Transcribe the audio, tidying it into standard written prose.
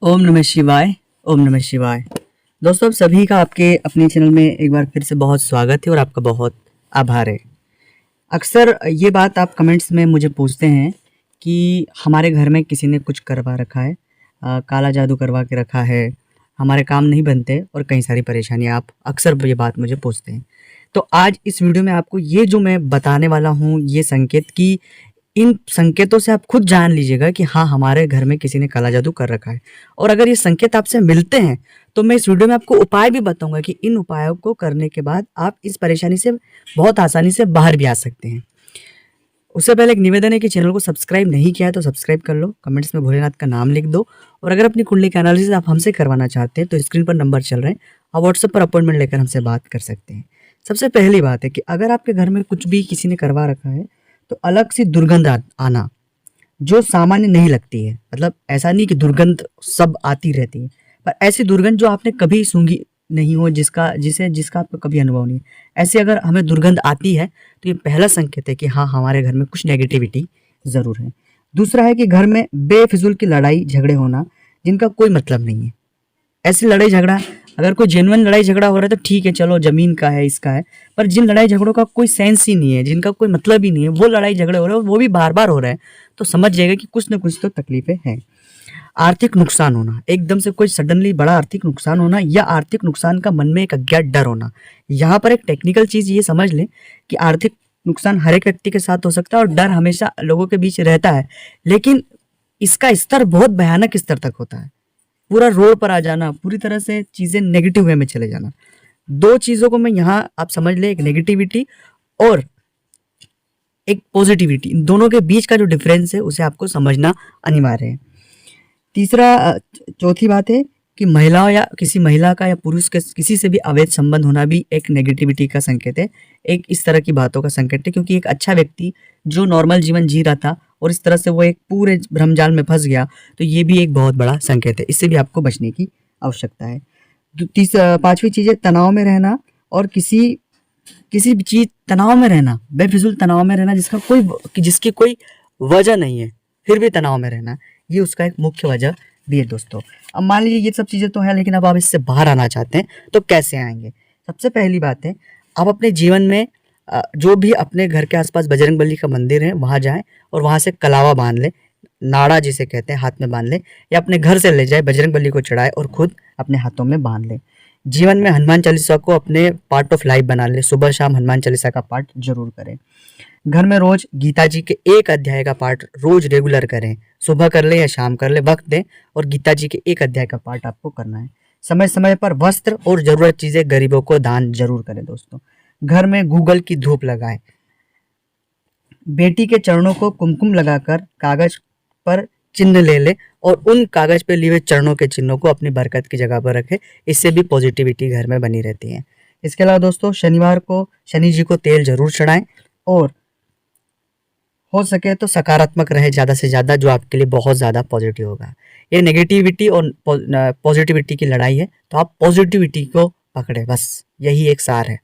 ओम नमः शिवाय। ओम नमः शिवाय। दोस्तों, आप सभी का आपके अपने चैनल में एक बार फिर से बहुत स्वागत है और आपका बहुत आभार है। अक्सर ये बात आप कमेंट्स में मुझे पूछते हैं कि हमारे घर में किसी ने कुछ करवा रखा है, काला जादू करवा के रखा है, हमारे काम नहीं बनते और कई सारी परेशानियाँ। आप अक्सर ये बात मुझे पूछते हैं। तो आज इस वीडियो में आपको ये जो मैं बताने वाला हूँ, ये संकेत कि इन संकेतों से आप खुद जान लीजिएगा कि हाँ, हमारे घर में किसी ने काला जादू कर रखा है। और अगर ये संकेत आपसे मिलते हैं तो मैं इस वीडियो में आपको उपाय भी बताऊंगा कि इन उपायों को करने के बाद आप इस परेशानी से बहुत आसानी से बाहर भी आ सकते हैं। उससे पहले एक निवेदन है कि चैनल को सब्सक्राइब नहीं किया है तो सब्सक्राइब कर लो, कमेंट्स में भोलेनाथ का नाम लिख दो। और अगर अपनी कुंडली का एनालिसिस आप हमसे करवाना चाहते हैं तो स्क्रीन पर नंबर चल रहे हैं, आप व्हाट्सएप पर अपॉइंटमेंट लेकर हमसे बात कर सकते हैं। सबसे पहली बात है कि अगर आपके घर में कुछ भी किसी ने करवा रखा है तो अलग सी दुर्गंध आना जो सामान्य नहीं लगती है। मतलब ऐसा नहीं कि दुर्गंध सब आती रहती है, पर ऐसी दुर्गंध जो आपने कभी सूंघी नहीं हो, जिसका आपको कभी अनुभव नहीं है, ऐसी अगर हमें दुर्गंध आती है तो ये पहला संकेत है कि हाँ, हमारे घर में कुछ नेगेटिविटी ज़रूर है। दूसरा है कि घर में बेफिजूल की लड़ाई झगड़े होना जिनका कोई मतलब नहीं है। ऐसी लड़ाई झगड़ा, अगर कोई जेन्युइन लड़ाई झगड़ा हो रहा है तो ठीक है, चलो ज़मीन का है, इसका है। पर जिन लड़ाई झगड़ों का कोई सेंस ही नहीं है, जिनका कोई मतलब ही नहीं है, वो लड़ाई झगड़े हो रहे हैं और वो भी बार-बार हो रहे हैं, तो समझ जाइएगा कि कुछ न कुछ तो तकलीफ़ें हैं। आर्थिक नुकसान होना, एकदम से कोई सडनली बड़ा आर्थिक नुकसान होना या आर्थिक नुकसान का मन में एक अज्ञात डर होना। यहाँ पर एक टेक्निकल चीज़ ये समझ लें कि आर्थिक नुकसान हर एक व्यक्ति के साथ हो सकता है और डर हमेशा लोगों के बीच रहता है, लेकिन इसका स्तर बहुत भयानक स्तर तक होता है। पूरा रोड पर आ जाना, पूरी तरह से चीज़ें नेगेटिव वे में चले जाना। दो चीज़ों को मैं यहाँ आप समझ लें, एक नेगेटिविटी और एक पॉजिटिविटी, इन दोनों के बीच का जो डिफरेंस है उसे आपको समझना अनिवार्य है। चौथी बात है कि महिला या किसी महिला का या पुरुष के किसी से भी अवैध संबंध होना भी एक नेगेटिविटी का संकेत है, एक इस तरह की बातों का संकेत है। क्योंकि एक अच्छा व्यक्ति जो नॉर्मल जीवन जी रहा था और इस तरह से वो एक पूरे भ्रमजाल में फंस गया, तो ये भी एक बहुत बड़ा संकेत है। इससे भी आपको बचने की आवश्यकता है। पांचवी चीज़ है तनाव में रहना और किसी किसी भी चीज़ तनाव में रहना, बेफिजूल तनाव में रहना जिसकी कोई वजह नहीं है, फिर भी तनाव में रहना, ये उसका एक मुख्य वजह भी है दोस्तों। अब मान लीजिए ये सब चीज़ें तो है, लेकिन अब आप इससे बाहर आना चाहते हैं तो कैसे आएंगे? सबसे पहली बात है, आप अपने जीवन में जो भी अपने घर के आसपास बजरंगबली का मंदिर है वहाँ जाएं और वहाँ से कलावा बांध लें, नाड़ा जिसे कहते हैं, हाथ में बांध लें, या अपने घर से ले जाए, बजरंगबली को चढ़ाए और खुद अपने हाथों में बांध लें। जीवन में हनुमान चालीसा को अपने पार्ट ऑफ लाइफ बना लें, सुबह शाम हनुमान चालीसा का पाठ जरूर करें। घर में रोज गीता जी के एक अध्याय का पाठ रोज रेगुलर करें, सुबह कर ले या शाम कर ले, वक्त दें और गीता जी के एक अध्याय का पाठ आपको करना है। समय समय पर वस्त्र और जरूरत चीजें गरीबों को दान जरूर करें दोस्तों। घर में गूगल की धूप लगाएं। बेटी के चरणों को कुमकुम लगाकर कागज पर चिन्ह ले ले और उन कागज पे लिए हुए चरणों के चिन्हों को अपनी बरकत की जगह पर रखें। इससे भी पॉजिटिविटी घर में बनी रहती है। इसके अलावा दोस्तों, शनिवार को शनि जी को तेल जरूर चढ़ाएं और हो सके तो सकारात्मक रहे ज़्यादा से ज़्यादा, जो आपके लिए बहुत ज़्यादा पॉजिटिव होगा। ये नेगेटिविटी और पॉजिटिविटी की लड़ाई है, तो आप पॉजिटिविटी को पकड़े, बस यही एक सार है।